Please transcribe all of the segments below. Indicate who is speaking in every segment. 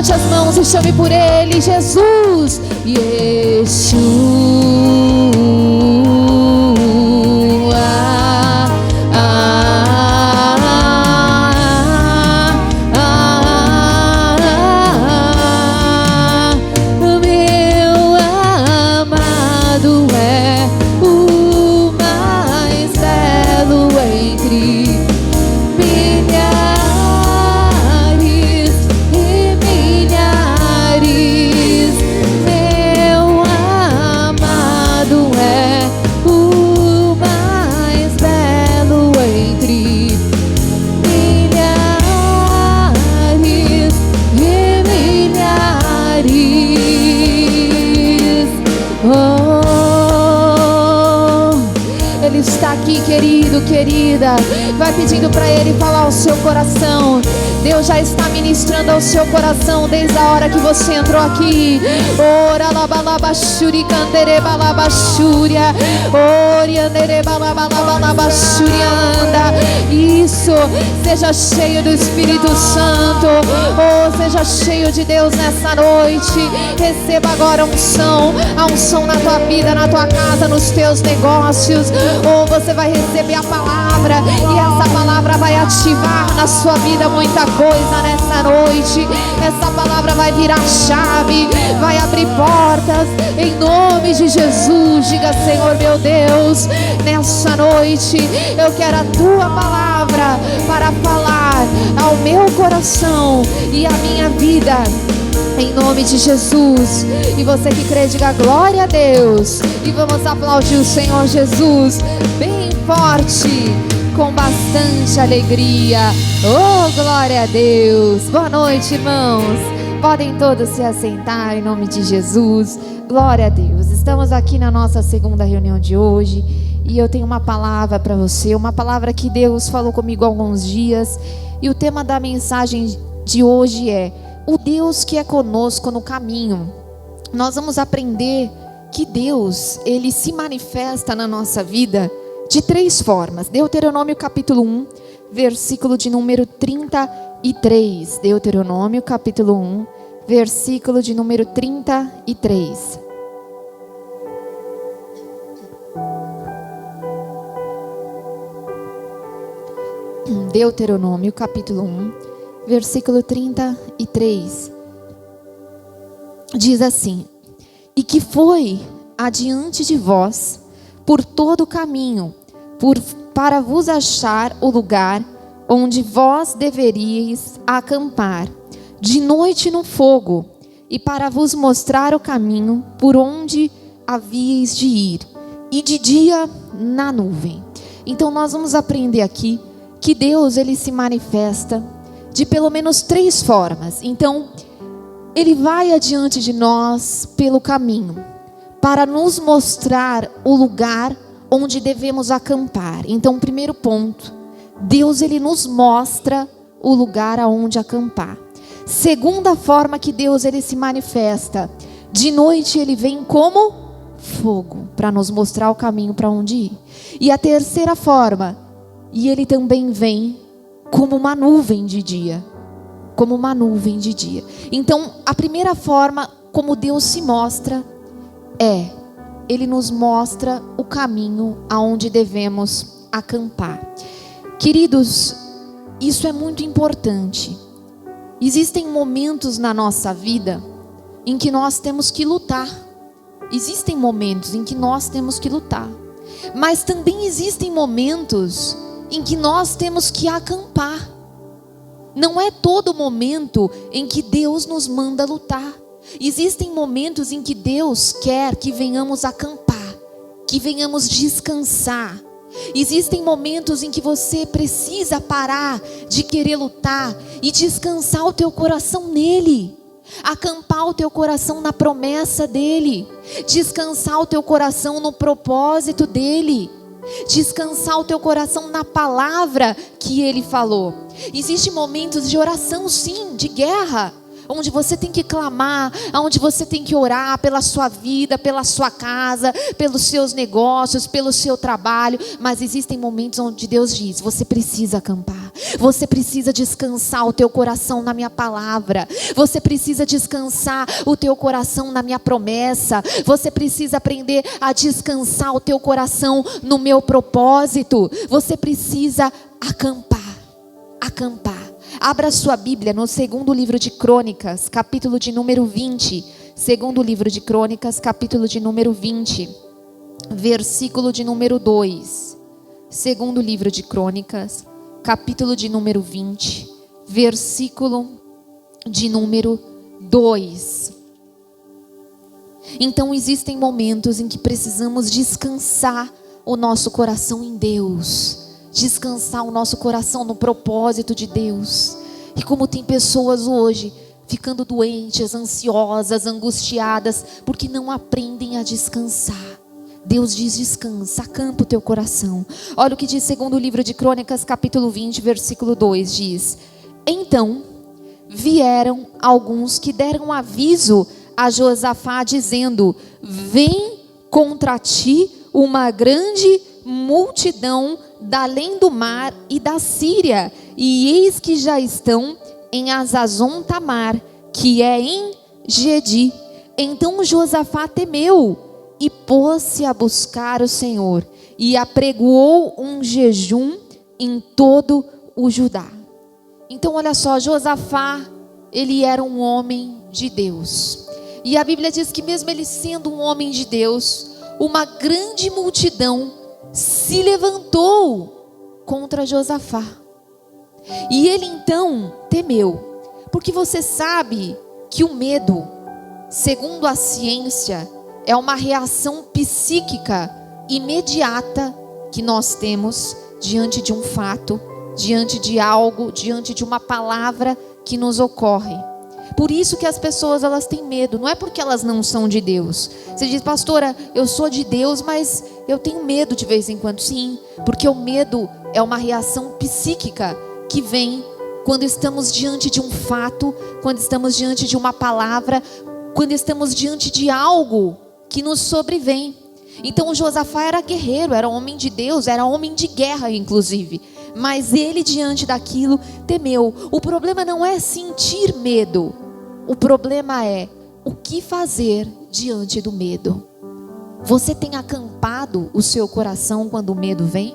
Speaker 1: Levante as mãos e chame por ele, Jesus. Yeshua. Querida, vai pedindo para ele falar ao seu coração. Deus já está ministrando ao seu coração desde a hora que você entrou aqui. Ora labalabashuri candere balabashuria. Oriandere balabalabalabashurianda. Isso, seja cheio do Espírito Santo. Oh, seja cheio de Deus nessa noite. Receba agora a unção na tua vida, na tua casa, nos teus negócios. Oh, você vai receber a palavra e essa palavra vai ativar na sua vida muita coisa nessa noite. Essa palavra vai virar chave, vai abrir portas em nome de Jesus. Diga: Senhor meu Deus, nessa noite eu quero a tua palavra para falar ao meu coração e à minha vida, em nome de Jesus. E você que crê, diga glória a Deus. E vamos aplaudir o Senhor Jesus bem forte, com bastante alegria. Oh, glória a Deus. Boa noite, irmãos. Podem todos se assentar em nome de Jesus. Glória a Deus. Estamos aqui na nossa segunda reunião de hoje e eu tenho uma palavra para você, uma palavra que Deus falou comigo há alguns dias. E o tema da mensagem de hoje é: o Deus que é conosco no caminho. Nós vamos aprender que Deus, Ele se manifesta na nossa vida de 3 formas. Deuteronômio capítulo 1, versículo de número 33. Deuteronômio capítulo 1, versículo de número 33. Deuteronômio capítulo 1, versículo 33. Diz assim: e que foi adiante de vós por todo o caminho, para vos achar o lugar onde vós deveríeis acampar, de noite no fogo, e para vos mostrar o caminho por onde havíeis de ir, e de dia na nuvem. Então nós vamos aprender aqui que Deus, Ele se manifesta de pelo menos 3 formas. Então, Ele vai adiante de nós pelo caminho, para nos mostrar o lugar onde devemos acampar. Então, primeiro ponto, Deus, Ele nos mostra o lugar aonde acampar. Segunda forma que Deus, Ele se manifesta, de noite Ele vem como fogo, para nos mostrar o caminho para onde ir. E a terceira forma, e Ele também vem como uma nuvem de dia. Como uma nuvem de dia. Então, a primeira forma como Deus se mostra Ele nos mostra o caminho aonde devemos acampar. Queridos, isso é muito importante. Existem momentos na nossa vida em que nós temos que lutar. Existem momentos em que nós temos que lutar. Mas também existem momentos em que nós temos que acampar. Não é todo momento em que Deus nos manda lutar. Existem momentos em que Deus quer que venhamos acampar, que venhamos descansar. Existem momentos em que você precisa parar de querer lutar e descansar o teu coração nele. Acampar o teu coração na promessa dele. Descansar o teu coração no propósito dele. Descansar o teu coração na palavra que ele falou. Existem momentos de oração, sim, de guerra. onde você tem que clamar, onde você tem que orar pela sua vida, pela sua casa, pelos seus negócios, pelo seu trabalho. Mas existem momentos onde Deus diz: você precisa acampar, você precisa descansar o teu coração na minha palavra, você precisa descansar o teu coração na minha promessa, você precisa aprender a descansar o teu coração no meu propósito, você precisa acampar. Abra sua Bíblia no segundo livro de Crônicas, capítulo de número 20. Segundo livro de Crônicas, capítulo de número 20, versículo de número 2. Segundo livro de Crônicas, capítulo de número 20, versículo de número 2. Então existem momentos em que precisamos descansar o nosso coração em Deus, descansar o nosso coração no propósito de Deus. E como tem pessoas hoje ficando doentes, ansiosas, angustiadas, porque não aprendem a descansar. Deus diz: descansa, acampa o teu coração. Olha o que diz segundo o livro de Crônicas, capítulo 20, versículo 2, diz: então vieram alguns que deram aviso a Josafá, dizendo: vem contra ti uma grande multidão da além do mar e da Síria, e eis que já estão em Hazazon Tamar, que é em Gedi. Então Josafá temeu e pôs-se a buscar o Senhor, e apregoou um jejum em todo o Judá. Então olha só, Josafá, ele era um homem de Deus, e a Bíblia diz que mesmo ele sendo um homem de Deus, uma grande multidão se levantou contra Josafá, e ele então temeu, porque você sabe que o medo, segundo a ciência, é uma reação psíquica imediata que nós temos diante de um fato, diante de algo, diante de uma palavra que nos ocorre. Por isso que as pessoas, elas têm medo, não é porque elas não são de Deus. Você diz: pastora, eu sou de Deus, mas eu tenho medo de vez em quando. Sim, porque o medo é uma reação psíquica que vem quando estamos diante de um fato, quando estamos diante de uma palavra, quando estamos diante de algo que nos sobrevém. Então Josafá era guerreiro, era homem de Deus, era homem de guerra inclusive, mas ele diante daquilo temeu. O problema não é sentir medo, o problema é o que fazer diante do medo. Você tem acampado o seu coração quando o medo vem?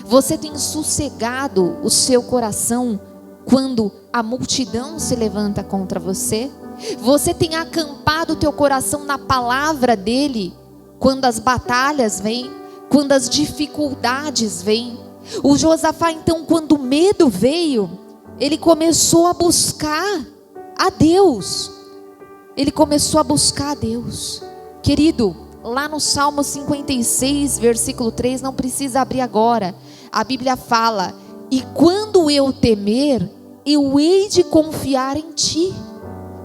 Speaker 1: Você tem sossegado o seu coração quando a multidão se levanta contra você? Você tem acampado o teu coração na palavra dele quando as batalhas vêm, quando as dificuldades vêm? O Josafá então, quando o medo veio, ele começou a buscar a Deus. Ele começou a buscar a Deus. Querido, lá no Salmo 56, versículo 3, não precisa abrir agora. A Bíblia fala: e quando eu temer, eu hei de confiar em ti.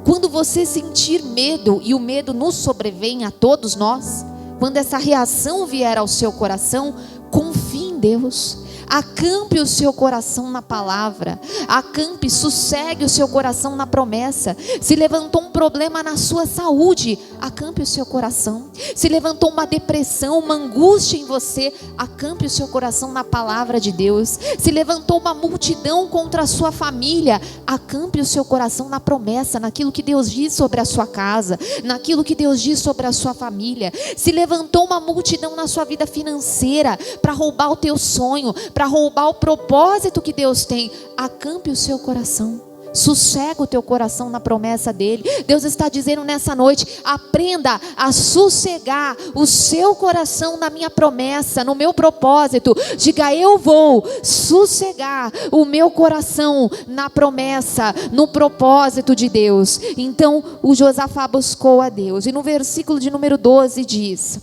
Speaker 1: Quando você sentir medo, e o medo nos sobrevém a todos nós, quando essa reação vier ao seu coração, confie em Deus. Acampe o seu coração na palavra, acampe, sossegue o seu coração na promessa. Se levantou um problema na sua saúde, acampe o seu coração. Se levantou uma depressão, uma angústia em você, acampe o seu coração na palavra de Deus. Se levantou uma multidão contra a sua família, acampe o seu coração na promessa, naquilo que Deus diz sobre a sua casa, naquilo que Deus diz sobre a sua família. Se levantou uma multidão na sua vida financeira para roubar o teu sonho, para roubar o propósito que Deus tem, acampe o seu coração, sossega o teu coração na promessa dele. Deus está dizendo nessa noite: aprenda a sossegar o seu coração na minha promessa, no meu propósito. Diga: eu vou sossegar o meu coração na promessa, no propósito de Deus. Então o Josafá buscou a Deus, e no versículo de número 12 diz: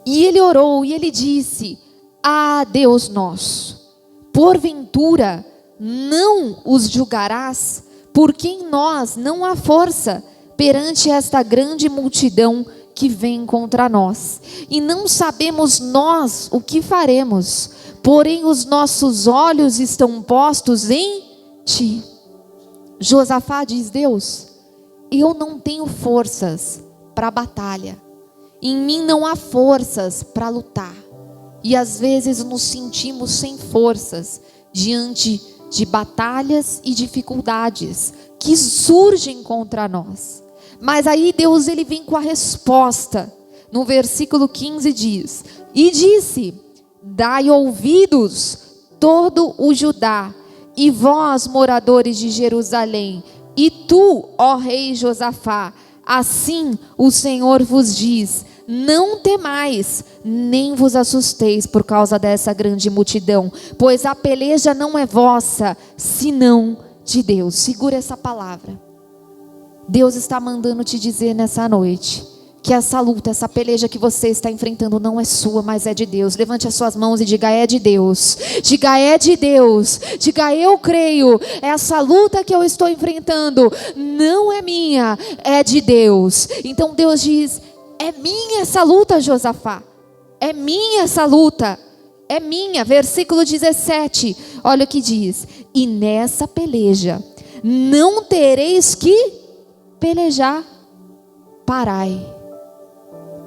Speaker 1: e ele orou e ele disse: ah, Deus nosso, porventura não os julgarás, porque em nós não há força perante esta grande multidão que vem contra nós, e não sabemos nós o que faremos, porém os nossos olhos estão postos em ti. Josafá diz: Deus, eu não tenho forças para a batalha. Em mim não há forças para lutar. E às vezes nos sentimos sem forças diante de batalhas e dificuldades que surgem contra nós. Mas aí Deus ele vem com a resposta. No versículo 15 diz: e disse: dai ouvidos todo o Judá, e vós, moradores de Jerusalém, e tu, ó rei Josafá, assim o Senhor vos diz: não temais, nem vos assusteis por causa dessa grande multidão, pois a peleja não é vossa, senão de Deus. Segura essa palavra. Deus está mandando te dizer nessa noite que essa luta, essa peleja que você está enfrentando não é sua, mas é de Deus. Levante as suas mãos e diga: é de Deus. Diga: é de Deus. Diga: eu creio. Essa luta que eu estou enfrentando não é minha, é de Deus. Então Deus diz: é minha essa luta, Josafá. É minha essa luta. É minha. Versículo 17. Olha o que diz: e nessa peleja não tereis que pelejar. Parai.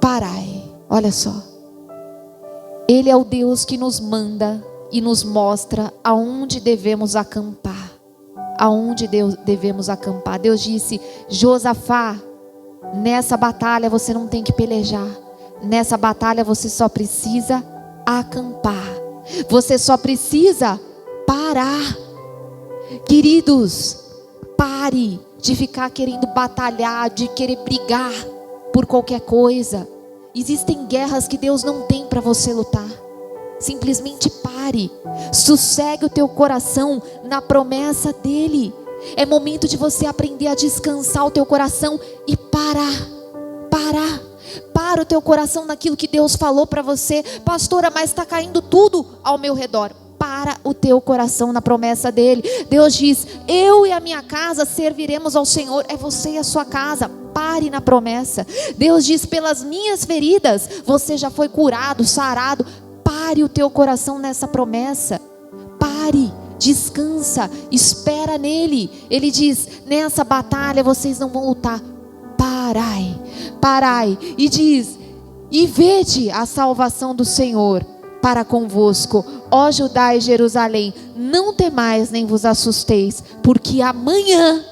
Speaker 1: Parai. Olha só. Ele é o Deus que nos manda e nos mostra aonde devemos acampar. Aonde devemos acampar. Deus disse: Josafá, nessa batalha você não tem que pelejar. Nessa batalha você só precisa acampar. Você só precisa parar. Queridos, pare de ficar querendo batalhar, de querer brigar por qualquer coisa. Existem guerras que Deus não tem para você lutar. Simplesmente pare. Sossegue o teu coração na promessa dele. É momento de você aprender a descansar o teu coração e parar. Para o teu coração naquilo que Deus falou para você. Pastora, mas está caindo tudo ao meu redor. Para o teu coração na promessa dele. Deus diz: eu e a minha casa serviremos ao Senhor. É você e a sua casa. Pare na promessa. Deus diz: pelas minhas feridas você já foi curado, sarado. Pare o teu coração nessa promessa. Pare, descansa, espera nele. Ele diz: nessa batalha vocês não vão lutar. Parai. E diz: e vede a salvação do Senhor para convosco, ó Judá e Jerusalém. Não temais nem vos assusteis, porque amanhã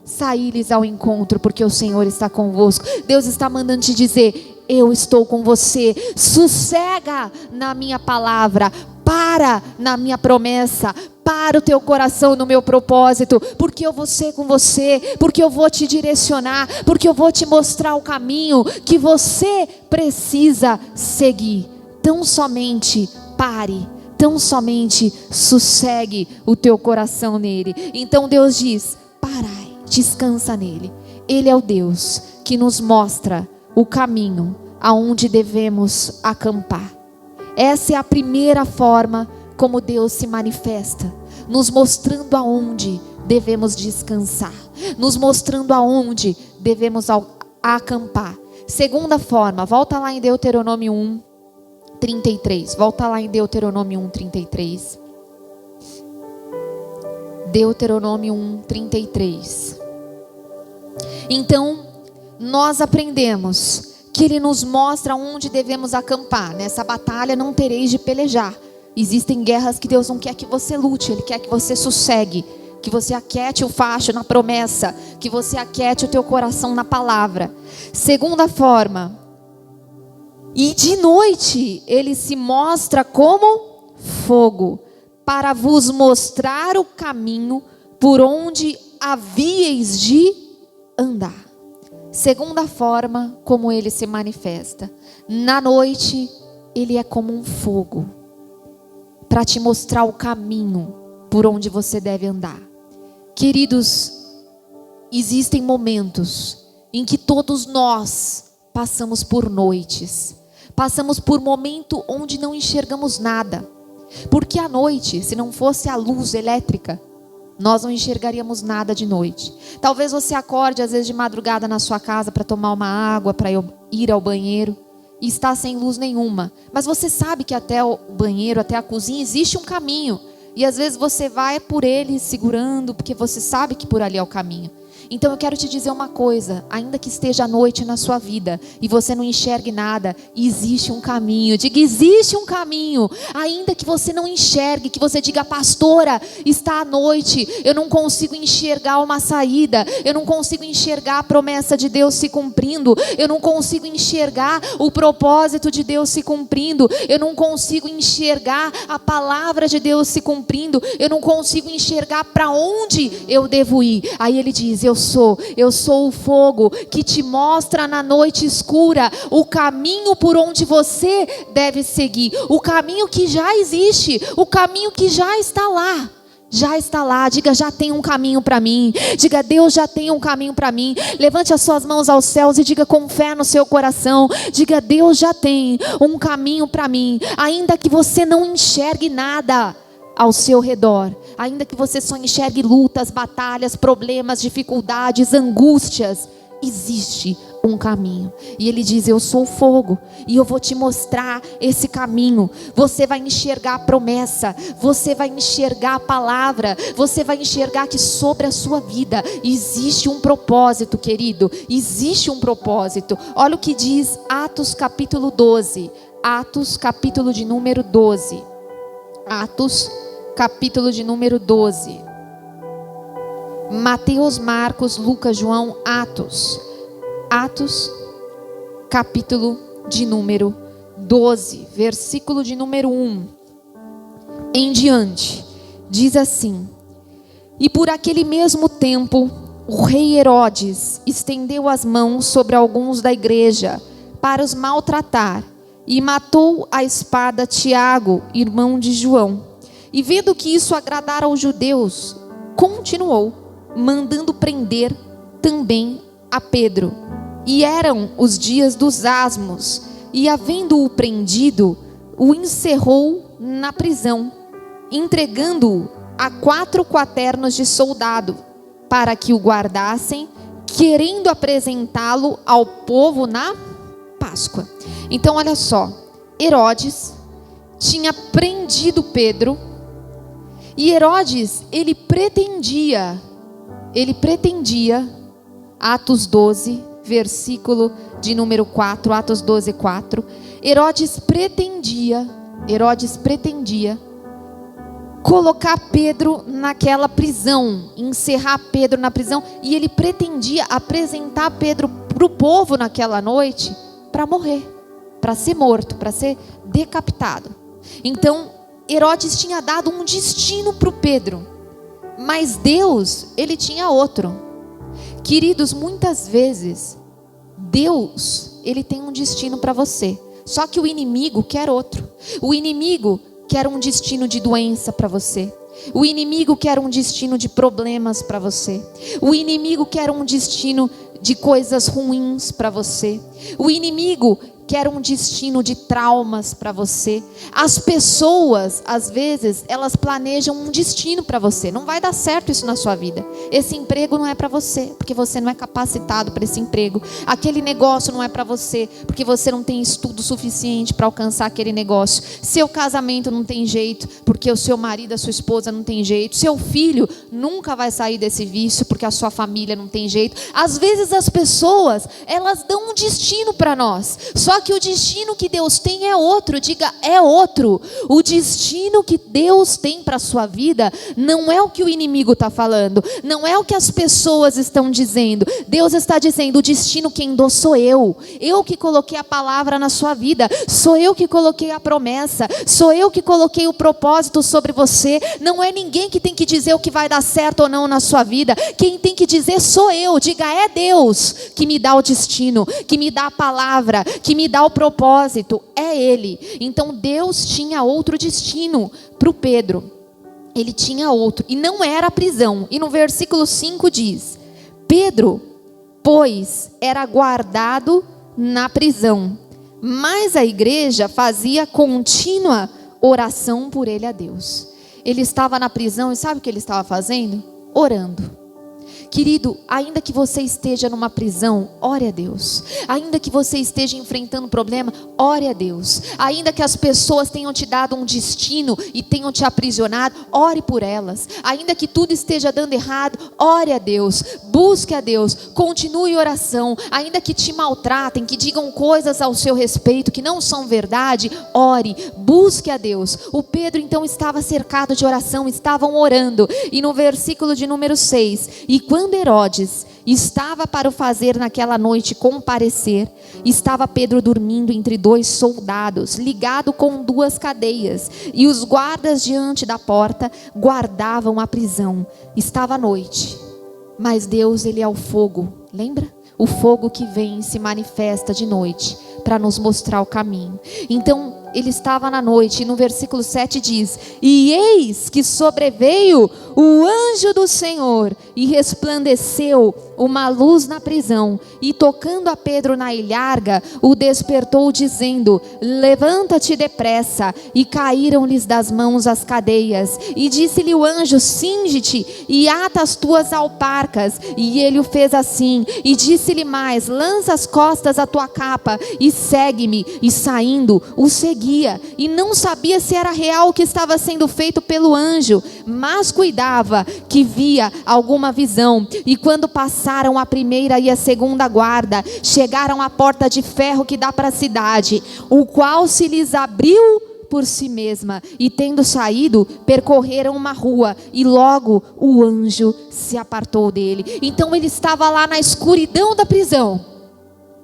Speaker 1: saí-lhes ao encontro, porque o Senhor está convosco. Deus está mandando te dizer: eu estou com você. Sossega na minha palavra, para na minha promessa, para o teu coração no meu propósito, porque eu vou ser com você, porque eu vou te direcionar, porque eu vou te mostrar o caminho que você precisa seguir. Tão somente pare, tão somente sossegue o teu coração nele. Então Deus diz: parai, descansa nele. Ele é o Deus que nos mostra o caminho aonde devemos acampar. Essa é a primeira forma como Deus se manifesta, nos mostrando aonde devemos descansar, nos mostrando aonde devemos acampar. Segunda forma, volta lá em Deuteronômio 1:33. Volta lá em Deuteronômio 1:33. Deuteronômio 1:33. Então, nós aprendemos que ele nos mostra onde devemos acampar. Nessa batalha não tereis de pelejar. Existem guerras que Deus não quer que você lute. Ele quer que você sossegue, que você aquiete o facho na promessa, que você aquiete o teu coração na palavra. Segunda forma, e de noite ele se mostra como fogo, para vos mostrar o caminho por onde havíeis de andar. Segunda forma como ele se manifesta: na noite ele é como um fogo, para te mostrar o caminho por onde você deve andar. Queridos, existem momentos em que todos nós passamos por noites, passamos por momento onde não enxergamos nada, porque à noite, se não fosse a luz elétrica, nós não enxergaríamos nada de noite. Talvez você acorde às vezes de madrugada na sua casa para tomar uma água, para ir ao banheiro, e está sem luz nenhuma. Mas você sabe que até o banheiro, até a cozinha, existe um caminho. E às vezes você vai por ele segurando, porque você sabe que por ali é o caminho. Então eu quero te dizer uma coisa, ainda que esteja à noite na sua vida e você não enxergue nada, existe um caminho. Diga, existe um caminho. Ainda que você não enxergue, que você diga, pastora, está à noite, eu não consigo enxergar uma saída, eu não consigo enxergar a promessa de Deus se cumprindo, eu não consigo enxergar o propósito de Deus se cumprindo, eu não consigo enxergar a palavra de Deus se cumprindo, eu não consigo enxergar para onde eu devo ir. Aí ele diz, eu sou o fogo que te mostra na noite escura o caminho por onde você deve seguir, o caminho que já existe, o caminho que já está lá. Já está lá, diga, já tem um caminho para mim. Diga, Deus já tem um caminho para mim. Levante as suas mãos aos céus e diga com fé no seu coração. Diga, Deus já tem um caminho para mim. Ainda que você não enxergue nada ao seu redor, ainda que você só enxergue lutas, batalhas, problemas, dificuldades, angústias, existe um caminho. E ele diz, eu sou o fogo e eu vou te mostrar esse caminho. Você vai enxergar a promessa, você vai enxergar a palavra, você vai enxergar que sobre a sua vida existe um propósito, querido, existe um propósito. Olha o que diz Atos capítulo 12, Atos capítulo de número 12, Atos capítulo de número 12. Mateus, Marcos, Lucas, João, Atos. Atos, capítulo de número 12, versículo de número 1 em diante. Diz assim: E por aquele mesmo tempo, o rei Herodes estendeu as mãos sobre alguns da igreja para os maltratar, e matou à espada Tiago, irmão de João. E vendo que isso agradara aos judeus, continuou, mandando prender também a Pedro. E eram os dias dos asmos, e havendo-o prendido, o encerrou na prisão, entregando-o a 4 quaternos de soldado, para que o guardassem, querendo apresentá-lo ao povo na Páscoa. Então olha só, Herodes tinha prendido Pedro, e Herodes, ele pretendia, Atos 12, versículo de número 4, Atos 12, 4, Herodes pretendia colocar Pedro naquela prisão, encerrar Pedro na prisão, e ele pretendia apresentar Pedro para o povo naquela noite, para morrer, para ser morto, para ser decapitado. Então, Herodes tinha dado um destino para o Pedro, mas Deus, ele tinha outro. Queridos, muitas vezes, Deus, ele tem um destino para você, só que o inimigo quer outro. O inimigo quer um destino de doença para você. O inimigo quer um destino de problemas para você. O inimigo quer um destino de coisas ruins para você. O inimigo quer um destino de traumas para você. As pessoas, às vezes, elas planejam um destino para você. Não vai dar certo isso na sua vida. Esse emprego não é para você, porque você não é capacitado para esse emprego. Aquele negócio não é para você, porque você não tem estudo suficiente para alcançar aquele negócio. Seu casamento não tem jeito, porque o seu marido, a sua esposa não tem jeito. Seu filho nunca vai sair desse vício, porque a sua família não tem jeito. Às vezes as pessoas, elas dão um destino para nós, só que o destino que Deus tem é outro. Diga, é outro. O destino que Deus tem para a sua vida não é o que o inimigo está falando, não é o que as pessoas estão dizendo. Deus está dizendo, o destino quem dou sou eu que coloquei a palavra na sua vida, sou eu que coloquei a promessa, sou eu que coloquei o propósito sobre você. Não é ninguém que tem que dizer o que vai dar certo ou não na sua vida. Quem tem que dizer sou eu. Diga, é Deus que me dá o destino, que me dá a palavra, que me dá o propósito, é Ele. Então Deus tinha outro destino para o Pedro. Ele tinha outro, e não era a prisão. E no versículo 5 diz: Pedro, pois, era guardado na prisão, mas a igreja fazia contínua oração por ele a Deus. Ele estava na prisão, e sabe o que ele estava fazendo? Orando. Querido, ainda que você esteja numa prisão, ore a Deus. Ainda que você esteja enfrentando um problema, ore a Deus. Ainda que as pessoas tenham te dado um destino e tenham te aprisionado, ore por elas. Ainda que tudo esteja dando errado, ore a Deus. Busque a Deus. Continue em oração. Ainda que te maltratem, que digam coisas ao seu respeito que não são verdade, ore. Busque a Deus. O Pedro então estava cercado de oração, estavam orando. E no versículo de número 6, e quando Herodes estava para o fazer naquela noite comparecer, estava Pedro dormindo entre 2 soldados, ligado com 2 cadeias, e os guardas diante da porta guardavam a prisão. Estava à noite, mas Deus, Ele é o fogo, lembra? O fogo que vem e se manifesta de noite para nos mostrar o caminho. Então ele estava na noite, e no versículo 7 diz: e eis que sobreveio o anjo do Senhor, e resplandeceu uma luz na prisão, e tocando a Pedro na ilharga, o despertou dizendo: levanta-te depressa. E caíram-lhes das mãos as cadeias, e disse-lhe o anjo: cinge-te e ata as tuas alparcas. E ele o fez assim, e disse-lhe mais: lança as costas a tua capa e segue-me. E saindo, o seguia, e não sabia se era real o que estava sendo feito pelo anjo, mas cuidava que via alguma visão. E quando passaram a primeira e a segunda guarda, chegaram à porta de ferro que dá para a cidade, o qual se lhes abriu por si mesma, e tendo saído, percorreram uma rua, e logo o anjo se apartou dele. Então ele estava lá na escuridão da prisão,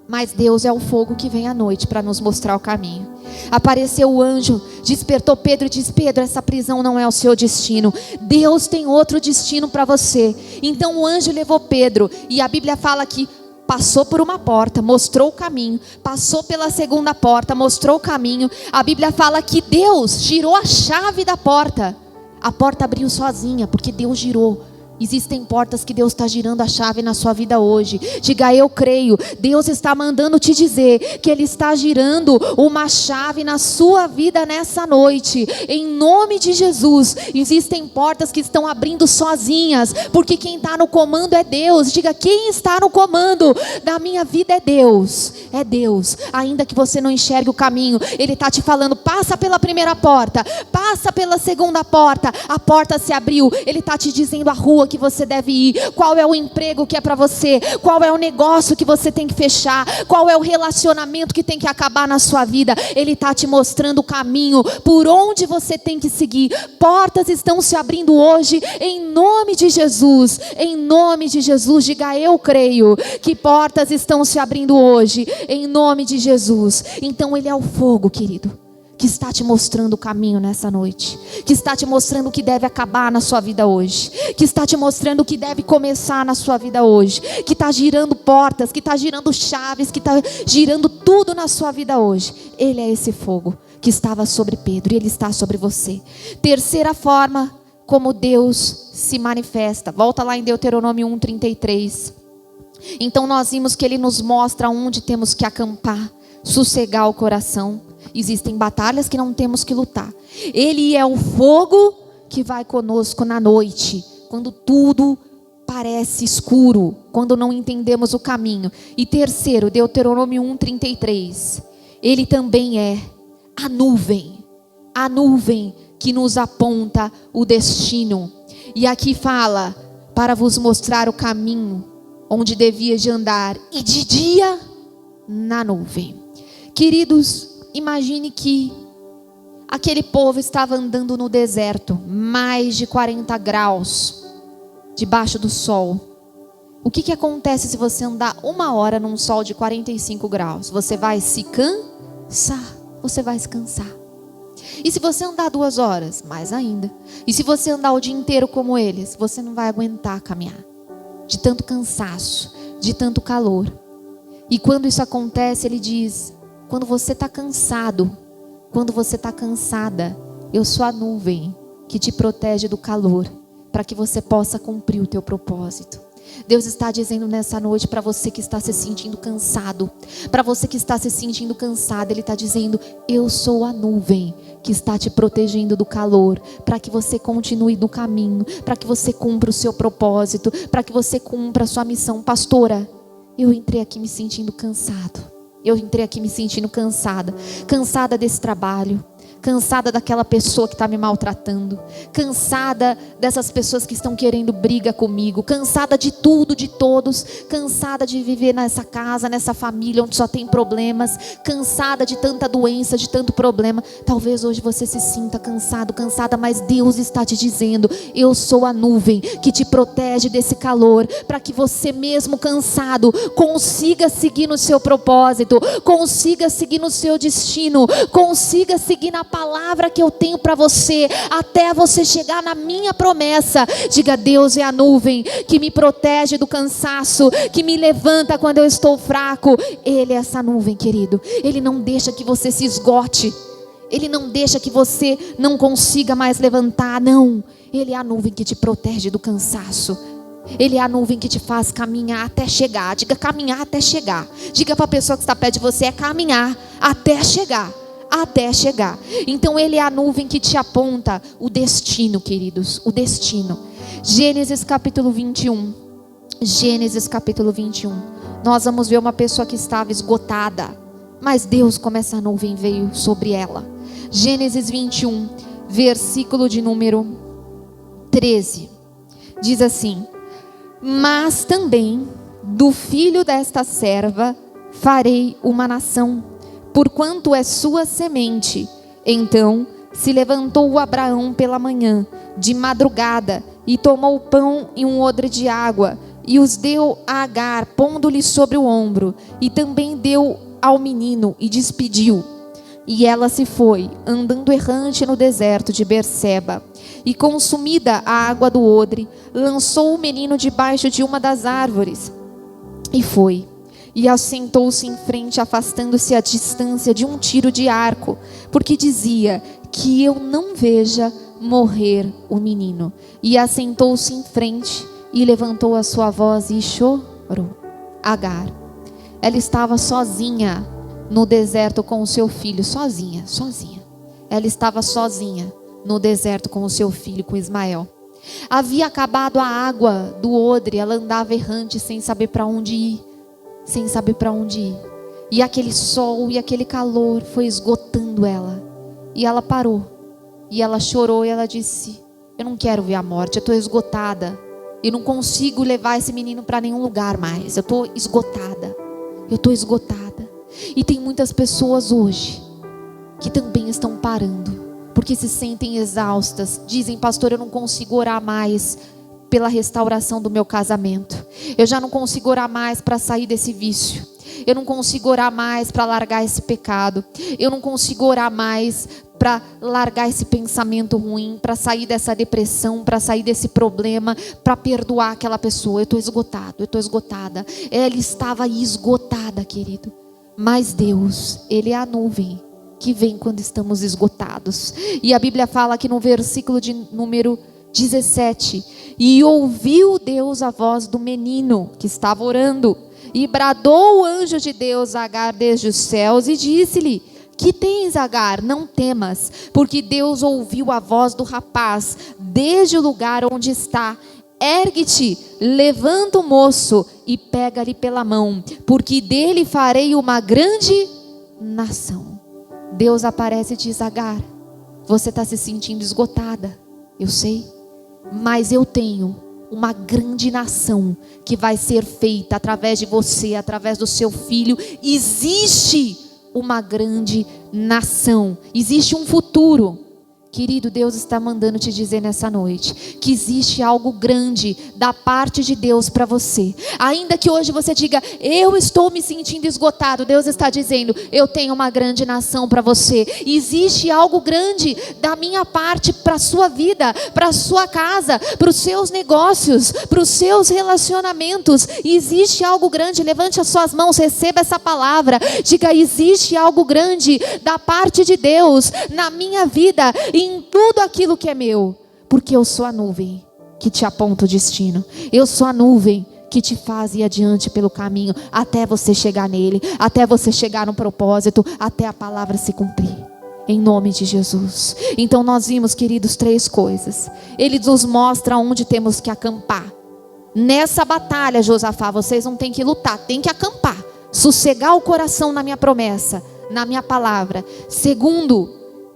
Speaker 1: mas Deus é o fogo que vem à noite para nos mostrar o caminho. Apareceu o anjo, despertou Pedro e disse: Pedro, essa prisão não é o seu destino, Deus tem outro destino para você. Então o anjo levou Pedro, e a Bíblia fala que passou por uma porta, mostrou o caminho, passou pela segunda porta, mostrou o caminho. A Bíblia fala que Deus girou a chave da porta, a porta abriu sozinha, porque Deus girou. Existem portas que Deus está girando a chave na sua vida hoje. Diga: eu creio. Deus está mandando te dizer que Ele está girando uma chave na sua vida nessa noite, em nome de Jesus. Existem portas que estão abrindo sozinhas, porque quem está no comando é Deus. Diga: quem está no comando da minha vida é Deus. É Deus. Ainda que você não enxergue o caminho, Ele está te falando: passa pela primeira porta, passa pela segunda porta. A porta se abriu. Ele está te dizendo a rua que você deve ir, qual é o emprego que é para você, qual é o negócio que você tem que fechar, qual é o relacionamento que tem que acabar na sua vida. Ele está te mostrando o caminho por onde você tem que seguir. Portas estão se abrindo hoje em nome de Jesus. Em nome de Jesus. Diga: eu creio que portas estão se abrindo hoje em nome de Jesus. Então Ele é o fogo, querido, que está te mostrando o caminho nessa noite, que está te mostrando o que deve acabar na sua vida hoje, que está te mostrando o que deve começar na sua vida hoje, que está girando portas, que está girando chaves, que está girando tudo na sua vida hoje. Ele é esse fogo que estava sobre Pedro, e Ele está sobre você. Terceira forma como Deus se manifesta, volta lá em Deuteronômio 1:33. Então nós vimos que Ele nos mostra onde temos que acampar, sossegar o coração. Existem batalhas que não temos que lutar. Ele é o fogo que vai conosco na noite, quando tudo parece escuro, quando não entendemos o caminho. E terceiro, Deuteronômio 1:33. Ele também é a nuvem que nos aponta o destino. E aqui fala: para vos mostrar o caminho onde devias de andar, e de dia na nuvem. Queridos, imagine que aquele povo estava andando no deserto, mais de 40 graus, debaixo do sol. O que acontece se você andar 1 hora num sol de 45 graus? Você vai se cansar, você vai se cansar. E se você andar 2 horas? Mais ainda. E se você andar o dia inteiro como eles? Você não vai aguentar caminhar, de tanto cansaço, de tanto calor. E quando isso acontece, ele diz: quando você está cansado, quando você está cansada, eu sou a nuvem que te protege do calor, para que você possa cumprir o teu propósito. Deus está dizendo nessa noite para você que está se sentindo cansado, para você que está se sentindo cansado, Ele está dizendo: eu sou a nuvem que está te protegendo do calor, para que você continue no caminho, para que você cumpra o seu propósito, para que você cumpra a sua missão. Pastora, eu entrei aqui me sentindo cansado, eu entrei aqui me sentindo cansada desse trabalho, cansada daquela pessoa que está me maltratando, cansada dessas pessoas que estão querendo briga comigo, cansada de tudo, de todos, cansada de viver nessa casa, nessa família onde só tem problemas, cansada de tanta doença, de tanto problema. Talvez hoje você se sinta cansado, cansada, mas Deus está te dizendo: eu sou a nuvem que te protege desse calor, para que você mesmo cansado consiga seguir no seu propósito, consiga seguir no seu destino, consiga seguir na palavra que eu tenho para você, até você chegar na minha promessa. Diga: Deus é a nuvem que me protege do cansaço, que me levanta quando eu estou fraco. Ele é essa nuvem, querido. Ele não deixa que você se esgote, Ele não deixa que você não consiga mais levantar, não. Ele é a nuvem que te protege do cansaço. Ele é a nuvem que te faz caminhar até chegar. Diga: caminhar até chegar. Diga para a pessoa que está perto de você: é caminhar até chegar. Até chegar. Então Ele é a nuvem que te aponta o destino, queridos, o destino. Gênesis capítulo 21. Gênesis capítulo 21. Nós vamos ver uma pessoa que estava esgotada, mas Deus, como essa nuvem veio sobre ela. Gênesis 21, versículo de número 13. Diz assim: mas também do filho desta serva farei uma nação, porquanto é sua semente. Então se levantou Abraão pela manhã, de madrugada, e tomou pão e um odre de água, e os deu a Agar, pondo-lhe sobre o ombro, e também deu ao menino, e despediu. E ela se foi, andando errante no deserto de Berseba, e consumida a água do odre, lançou o menino debaixo de uma das árvores, e foi. E assentou-se em frente, afastando-se a distância de um tiro de arco, porque dizia: que eu não veja morrer o menino. E assentou-se em frente, e levantou a sua voz e chorou. Agar, ela estava sozinha no deserto com o seu filho, sozinha. Ela estava sozinha no deserto com o seu filho, com Ismael. Havia acabado a água do odre, ela andava errante, sem saber para onde ir. E aquele sol e aquele calor foi esgotando ela. E ela parou. E ela chorou e ela disse: eu não quero ver a morte, eu estou esgotada. Eu não consigo levar esse menino para nenhum lugar mais. Eu estou esgotada. E tem muitas pessoas hoje que também estão parando, porque se sentem exaustas. Dizem: pastor, eu não consigo orar mais pela restauração do meu casamento. Eu já não consigo orar mais para sair desse vício. Eu não consigo orar mais para largar esse pecado. Eu não consigo orar mais para largar esse pensamento ruim, para sair dessa depressão, para sair desse problema, para perdoar aquela pessoa. Eu estou esgotada. Ela estava esgotada, querido. Mas Deus, Ele é a nuvem que vem quando estamos esgotados. E a Bíblia fala aqui no versículo de número 17: e ouviu Deus a voz do menino que estava orando, e bradou o anjo de Deus a Agar desde os céus, e disse-lhe: que tens, Agar? Não temas, porque Deus ouviu a voz do rapaz desde o lugar onde está. Ergue-te, levanta o moço e pega-lhe pela mão, porque dele farei uma grande nação. Deus aparece e diz: Agar, você está se sentindo esgotada, eu sei, mas eu tenho uma grande nação que vai ser feita através de você, através do seu filho. Existe uma grande nação, existe um futuro. Querido, Deus está mandando te dizer nessa noite que existe algo grande da parte de Deus para você. Ainda que hoje você diga: eu estou me sentindo esgotado, Deus está dizendo: eu tenho uma grande nação para você. Existe algo grande da minha parte para a sua vida, para a sua casa, para os seus negócios, para os seus relacionamentos. Existe algo grande. Levante as suas mãos, receba essa palavra. Diga: existe algo grande da parte de Deus na minha vida, em tudo aquilo que é meu, porque eu sou a nuvem que te aponta o destino. Eu sou a nuvem que te faz ir adiante pelo caminho, até você chegar nele, até você chegar no propósito, até a palavra se cumprir. Em nome de Jesus. Então nós vimos, queridos, 3 coisas. Ele nos mostra onde temos que acampar. Nessa batalha, Josafá, vocês não têm que lutar, tem que acampar. Sossegar o coração na minha promessa, na minha palavra. Segundo,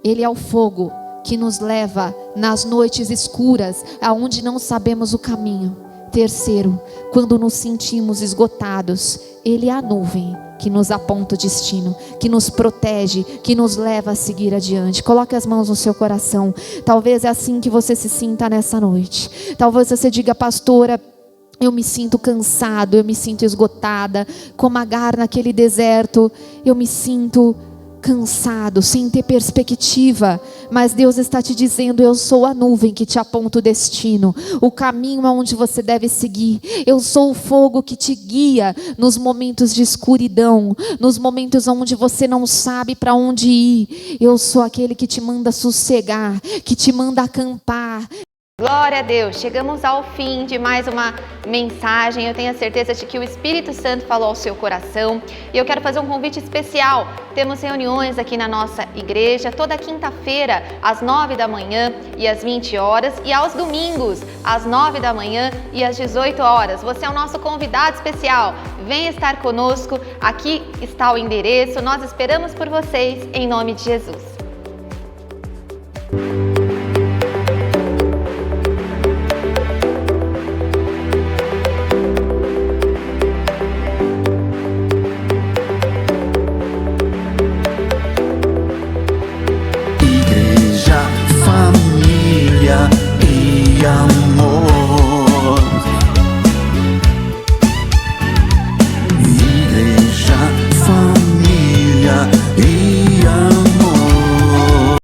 Speaker 1: ele é o fogo que nos leva nas noites escuras, aonde não sabemos o caminho. Terceiro, quando nos sentimos esgotados, ele é a nuvem que nos aponta o destino, que nos protege, que nos leva a seguir adiante. Coloque as mãos no seu coração. Talvez é assim que você se sinta nessa noite. Talvez você diga: pastora, eu me sinto cansado, eu me sinto esgotada, como Agar naquele deserto, eu me sinto cansado, sem ter perspectiva. Mas Deus está te dizendo: eu sou a nuvem que te aponta o destino, o caminho aonde você deve seguir. Eu sou o fogo que te guia nos momentos de escuridão, nos momentos onde você não sabe para onde ir. Eu sou aquele que te manda sossegar, que te manda acampar.
Speaker 2: Glória a Deus, chegamos ao fim de mais uma mensagem. Eu tenho a certeza de que o Espírito Santo falou ao seu coração. E eu quero fazer um convite especial. Temos reuniões aqui na nossa igreja, toda quinta-feira, às 9 da manhã e às 20 horas. E aos domingos, às 9 da manhã e às 18 horas. Você é o nosso convidado especial. Venha estar conosco, aqui está o endereço. Nós esperamos por vocês, em nome de Jesus.